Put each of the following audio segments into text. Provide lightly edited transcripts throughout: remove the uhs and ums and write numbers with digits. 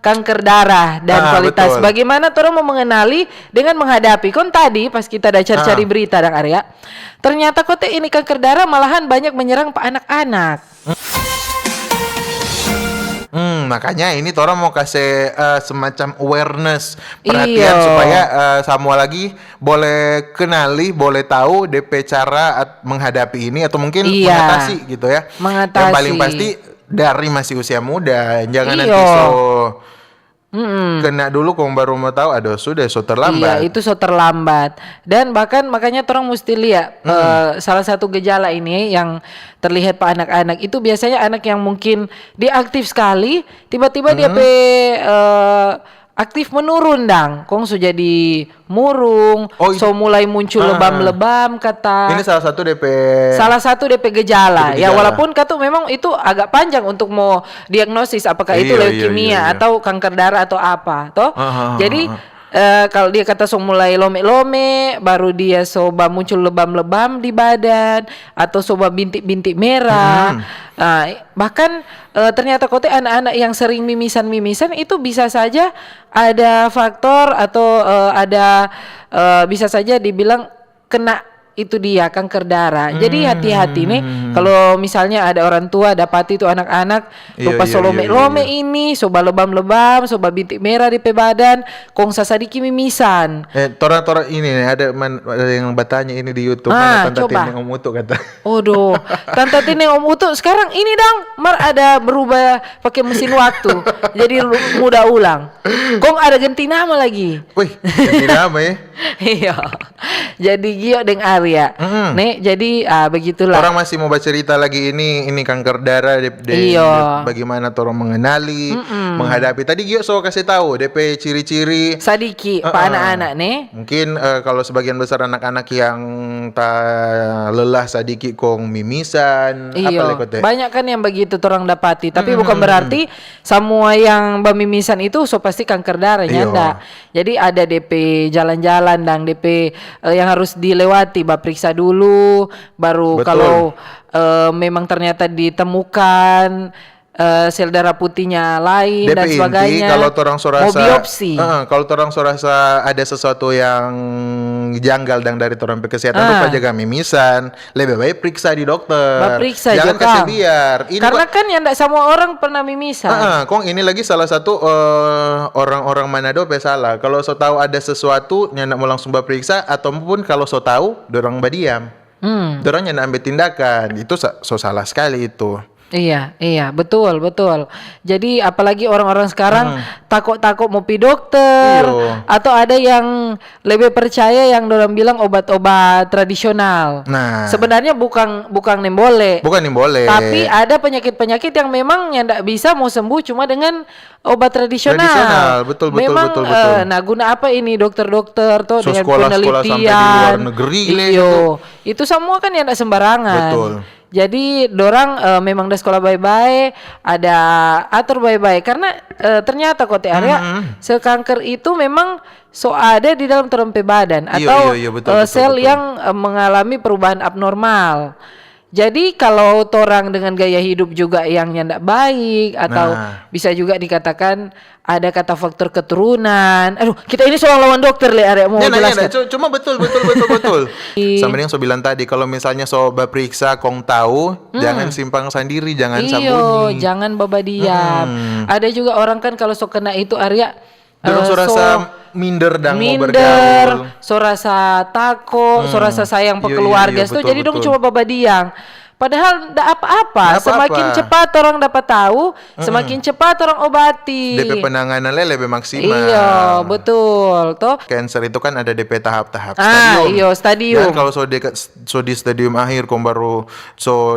kanker darah dan kualitas. Betul. Bagaimana orang mau mengenali dengan menghadapi. Kon tadi pas kita ada cari-cari berita dan Arya, ternyata kote ini kanker darah malahan banyak menyerang anak-anak. Makanya ini orang mau kasih semacam awareness, perhatian supaya semua lagi boleh kenali, boleh tahu DP cara menghadapi ini atau mungkin mengatasi gitu ya. Mengatasi. Yang paling pasti dari masih usia muda, jangan nanti kena dulu kong baru mau tahu, aduh sudah so terlambat. Iya, itu so terlambat. Dan bahkan makanya orang mesti lihat salah satu gejala ini yang terlihat pada anak-anak itu biasanya anak yang mungkin dia aktif sekali, tiba-tiba dia aktif menurun dang, kong so jadi murung, so mulai muncul lebam-lebam kata. Ini salah satu DP gejala. Ya walaupun kata memang itu agak panjang untuk mau diagnosis apakah itu leukemia atau kanker darah atau apa, toh. Jadi kalau dia kata so mulai lome-lome, baru dia soba muncul lebam-lebam di badan atau soba bintik-bintik merah. Bahkan ternyata kote anak-anak yang sering mimisan itu bisa saja ada faktor atau ada bisa saja dibilang kena itu dia kanker darah. Jadi hati-hati nih kalau misalnya ada orang tua dapati itu anak-anak lupa lome ini, soba lebam-lebam, soba bintik merah di badan, kong sasadiki mimisan. Tora ini ada yang bertanya ini di YouTube, mana Tante Tineng Om Utu kata. Odoh, Tante Tineng Om Utu sekarang ini dang ada berubah pakai mesin waktu. Jadi mudah ulang. Kong ada ganti nama lagi. Wih, ganti nama ya. Iya. Jadi Gio deng Arya. Nih, jadi begitulah. Orang masih mau bercerita lagi ini kanker darah bagaimana orang mengenali, menghadapi. Tadi Gio so kasih tahu DP ciri-ciri sadiki pak anak-anak nih. Mungkin kalau sebagian besar anak-anak yang lelah sadiki kong mimisan, apa banyak kan yang begitu orang dapati, tapi bukan berarti semua yang bermimisan itu so pasti kanker darah nyanda. Jadi ada DP jalan-jalan dan DP yang harus dilewati, periksa dulu, baru kalau memang ternyata ditemukan sel darah putihnya lain DP dan sebagainya. Kalau orang mau biopsi. Kalau orang rasa ada sesuatu yang janggal dan dari orang kesehatan lupa jaga mimisan, lebih baik periksa di dokter. Jangan kasih biar. Ini karena kan yang tidak semua orang pernah mimisan. Kong ini lagi salah satu orang-orang Manado salah. Kalau so tahu ada sesuatu yang mau langsung periksa, ataupun kalau so tahu dorang badiam. Dorang yang ambil tindakan. Itu so salah sekali itu. Iya, betul. Jadi apalagi orang-orang sekarang takut-takut mau pi dokter, atau ada yang lebih percaya yang orang bilang obat-obat tradisional. Nah, sebenarnya bukan nembole. Tapi ada penyakit-penyakit yang memang yang tidak bisa mau sembuh cuma dengan obat tradisional. Betul. Nah, guna apa ini dokter-dokter tuh dengan sekolah sampai di luar negeri. Itu semua kan yang tidak sembarangan. Betul. Jadi dorang memang ada sekolah baik-baik, ada atur baik-baik karena ternyata kote area sekanker itu memang ada di dalam terempe badan atau betul. Yang mengalami perubahan abnormal. Jadi kalau orang dengan gaya hidup juga yang tidak baik atau bisa juga dikatakan ada kata faktor keturunan. Aduh, kita ini soal lawan dokter Area mau jelaskan. Cuma betul. Sama yang so bilang tadi, kalau misalnya so periksa kong tahu, jangan simpang sendiri, jangan sembunyi. Jangan babadiam. Ada juga orang kan kalau so kena itu Arya so rasa minder mau bergaul, so rasa takut, so rasa sayang ke keluarga. Jadi dong coba babadiang. Padahal tidak apa-apa. Semakin cepat orang dapat tahu, semakin cepat orang obati. DP penanganannya lebih maksimal. Iya, betul. Toh. Cancer itu kan ada DP tahap-tahap. Stadium. Dan kalau di stadium akhir, kong baru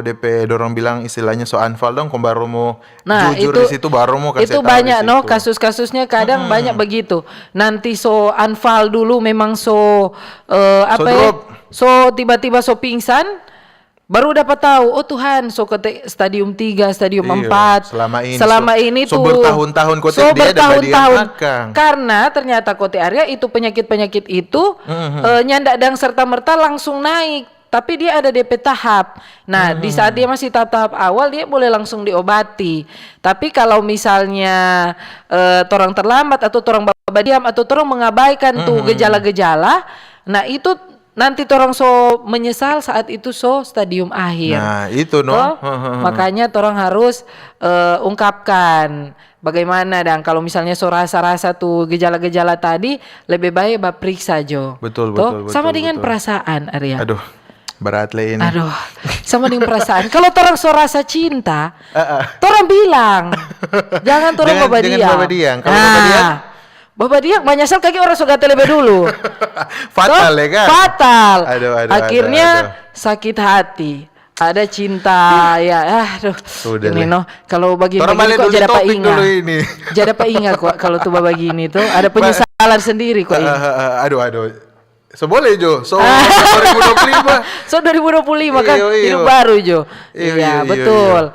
DP dorong bilang istilahnya anfal dong, kong baru mau jujur di situ, baru mau kasih tahu. Itu banyak kasus-kasusnya kadang banyak begitu. Nanti anfal dulu memang tiba-tiba pingsan. Baru dapat tahu, oh Tuhan, ke stadium 3, stadium 4. Selama ini tuh bertahun-tahun dia ada belakang. Karena ternyata kote area itu penyakit-penyakit itu nyandak dan serta-merta langsung naik tapi dia ada DP tahap. Nah, di saat dia masih tahap-tahap awal dia boleh langsung diobati. Tapi kalau misalnya torang terlambat atau torang babadiam atau torang mengabaikan tuh gejala-gejala, nah itu nanti torang so menyesal saat itu so stadium akhir. Nah, itu makanya torang harus ungkapkan bagaimana, dan kalau misalnya so rasa-rasa tuh gejala-gejala tadi, lebih baik periksa Jo. Betul. Sama dengan perasaan, Arya. Aduh, berat lah ini. Aduh, sama dengan perasaan. Kalau torang so rasa cinta, torang bilang, jangan torang babadiam. Kalau babadiam, babadiam banyak sekali kaki orang suka lebih dulu. Fatal ya kan? Fatal. Aduh, akhirnya sakit hati. Ada cinta ya, aduh. Ini kalau bagi kok jadi apa ingat? Jadi apa ingat kok kalau tuh begini tuh ada penyesalan sendiri kok ini. Aduh. So boleh Jo, so 2025. So 2025 kan hidup baru Jo. Iya, betul.